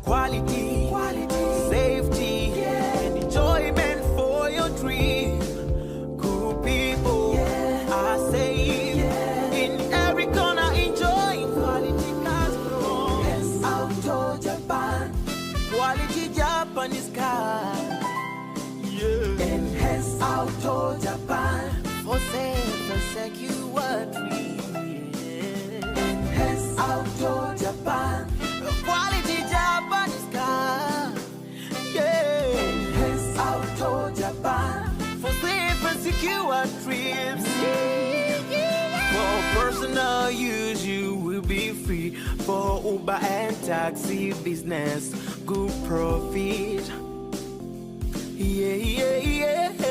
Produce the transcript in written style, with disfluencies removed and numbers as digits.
Quality, safety, and enjoyment for your dream. Cool people are safe in every corner, enjoying quality cars from Auto Japan. Quality Japanese car. Enhance Auto Japan for safe and secure dreams. Enhance Auto Japan. Quality Japanese car. Enhance Auto Japan for safe and secure trips. For personal use, you will be free. For Uber and taxi business, good profit. Yeah.